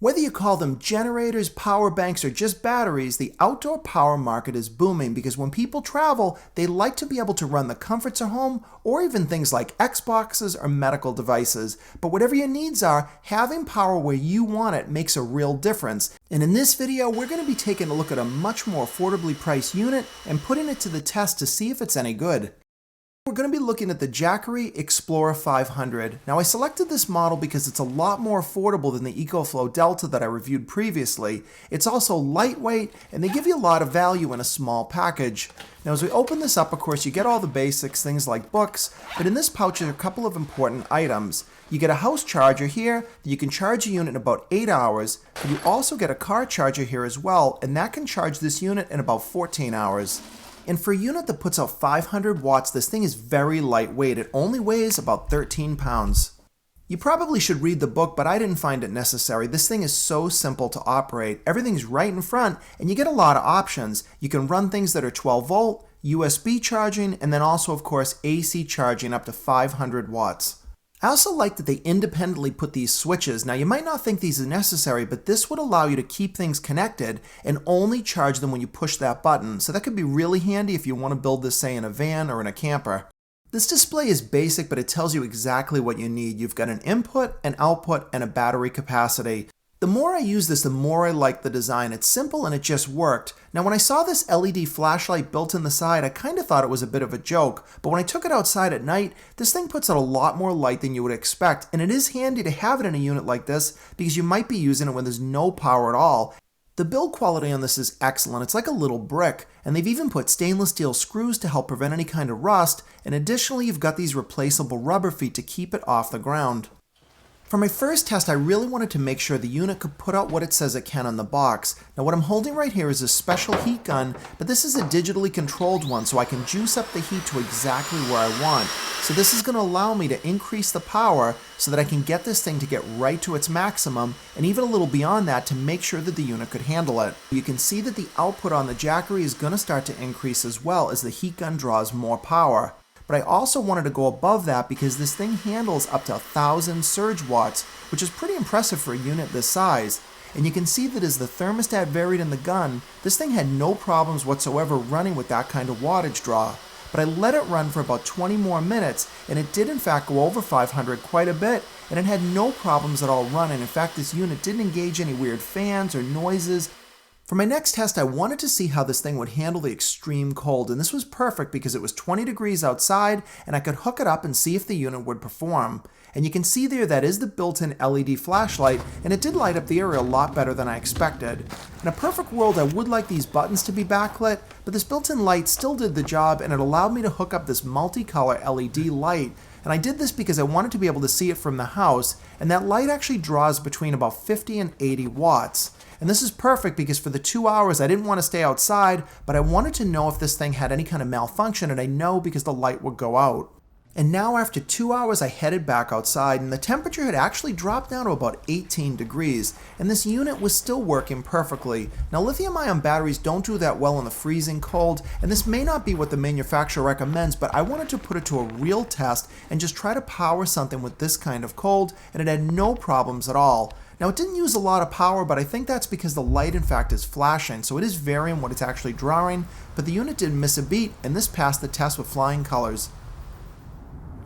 Whether you call them generators, power banks, or just batteries, the outdoor power market is booming because when people travel, they like to be able to run the comforts of home or even things like Xboxes or medical devices. But whatever your needs are, having power where you want it makes a real difference. And in this video, we're going to be taking a look at a much more affordably priced unit and putting it to the test to see if it's any good. We're going to be looking at the Jackery Explorer 500. Now I selected this model because it's a lot more affordable than the EcoFlow Delta that I reviewed previously. It's also lightweight and they give you a lot of value in a small package. Now as we open this up, of course, you get all the basics, things like books, but in this pouch are a couple of important items. You get a house charger here that you can charge a unit in about 8 hours, but you also get a car charger here as well, and that can charge this unit in about 14 hours. And for a unit that puts out 500 watts, this thing is very lightweight. It only weighs about 13 pounds. You probably should read the book, but I didn't find it necessary. This thing is so simple to operate. Everything's right in front, and you get a lot of options. You can run things that are 12 volt, USB charging, and then also, of course, AC charging up to 500 watts. I also like that they independently put these switches. Now you might not think these are necessary, but this would allow you to keep things connected and only charge them when you push that button. So that could be really handy if you want to build this, say, in a van or in a camper. This display is basic, but it tells you exactly what you need. You've got an input, an output, and a battery capacity. The more I use this, the more I like the design. It's simple and it just worked. Now when I saw this LED flashlight built in the side, I kind of thought it was a bit of a joke, but when I took it outside at night, this thing puts out a lot more light than you would expect, and it is handy to have it in a unit like this because you might be using it when there's no power at all. The build quality on this is excellent. It's like a little brick, and they've even put stainless steel screws to help prevent any kind of rust, and additionally you've got these replaceable rubber feet to keep it off the ground. For my first test, I really wanted to make sure the unit could put out what it says it can on the box. Now what I'm holding right here is a special heat gun, but this is a digitally controlled one, so I can juice up the heat to exactly where I want. So this is going to allow me to increase the power so that I can get this thing to get right to its maximum, and even a little beyond that to make sure that the unit could handle it. You can see that the output on the Jackery is going to start to increase as well as the heat gun draws more power. But I also wanted to go above that because this thing handles up to 1,000 surge watts, which is pretty impressive for a unit this size. And you can see that as the thermostat varied in the gun, this thing had no problems whatsoever running with that kind of wattage draw. But I let it run for about 20 more minutes, and it did in fact go over 500 quite a bit, and it had no problems at all running. In fact, this unit didn't engage any weird fans or noises. For my next test, I wanted to see how this thing would handle the extreme cold, and this was perfect because it was 20 degrees outside and I could hook it up and see if the unit would perform. And you can see there that is the built-in LED flashlight, and it did light up the area a lot better than I expected. In a perfect world, I would like these buttons to be backlit, but this built-in light still did the job, and it allowed me to hook up this multicolor LED light. And I did this because I wanted to be able to see it from the house, and that light actually draws between about 50 and 80 watts. And this is perfect because for the 2 hours I didn't want to stay outside, but I wanted to know if this thing had any kind of malfunction, and I know because the light would go out. And now after 2 hours I headed back outside, and the temperature had actually dropped down to about 18 degrees, and this unit was still working perfectly. Now lithium-ion batteries don't do that well in the freezing cold, and this may not be what the manufacturer recommends, but I wanted to put it to a real test and just try to power something with this kind of cold, and it had no problems at all. Now it didn't use a lot of power, but I think that's because the light in fact is flashing, so it is varying what it's actually drawing, but the unit didn't miss a beat, and this passed the test with flying colors.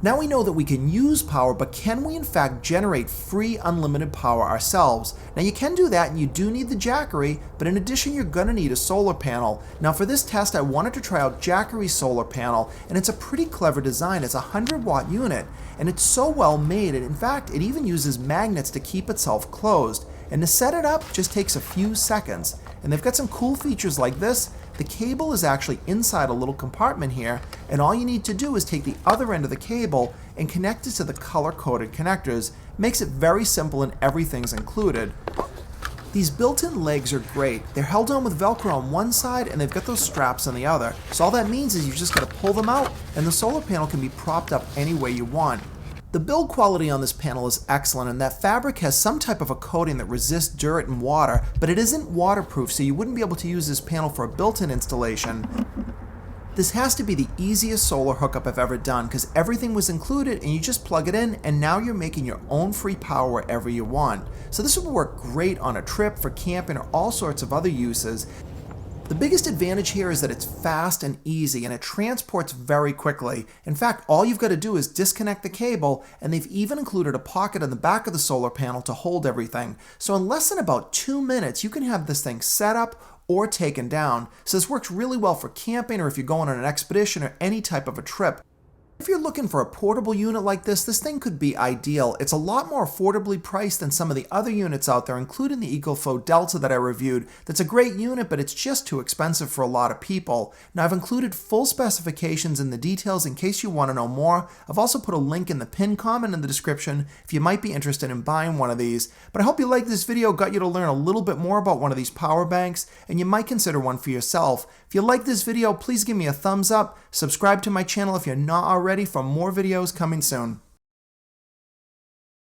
Now we know that we can use power, but can we in fact generate free unlimited power ourselves? Now you can do that, and you do need the Jackery, but in addition you're going to need a solar panel. Now for this test I wanted to try out Jackery's solar panel, and it's a pretty clever design. It's a 100-watt unit, and it's so well made, and in fact it even uses magnets to keep itself closed. And to set it up just takes a few seconds. And they've got some cool features like this. The cable is actually inside a little compartment here, and all you need to do is take the other end of the cable and connect it to the color-coded connectors. Makes it very simple and everything's included. These built-in legs are great. They're held on with Velcro on one side and they've got those straps on the other. So all that means is you just gotta pull them out and the solar panel can be propped up any way you want. The build quality on this panel is excellent, and that fabric has some type of a coating that resists dirt and water, but it isn't waterproof, so you wouldn't be able to use this panel for a built-in installation. This has to be the easiest solar hookup I've ever done because everything was included and you just plug it in and now you're making your own free power wherever you want. So this would work great on a trip, for camping, or all sorts of other uses. The biggest advantage here is that it's fast and easy and it transports very quickly. In fact, all you've got to do is disconnect the cable, and they've even included a pocket on the back of the solar panel to hold everything. So in less than about 2 minutes, you can have this thing set up or taken down. So this works really well for camping or if you're going on an expedition or any type of a trip. If you're looking for a portable unit like this thing could be ideal. It's a lot more affordably priced than some of the other units out there, including the EcoFlow Delta that I reviewed. That's a great unit, but it's just too expensive for a lot of people. Now, I've included full specifications in the details in case you want to know more. I've also put a link in the pinned comment in the description if you might be interested in buying one of these. But I hope you liked this video, got you to learn a little bit more about one of these power banks, and you might consider one for yourself. If you like this video, please give me a thumbs up, subscribe to my channel if you're not already for more videos coming soon.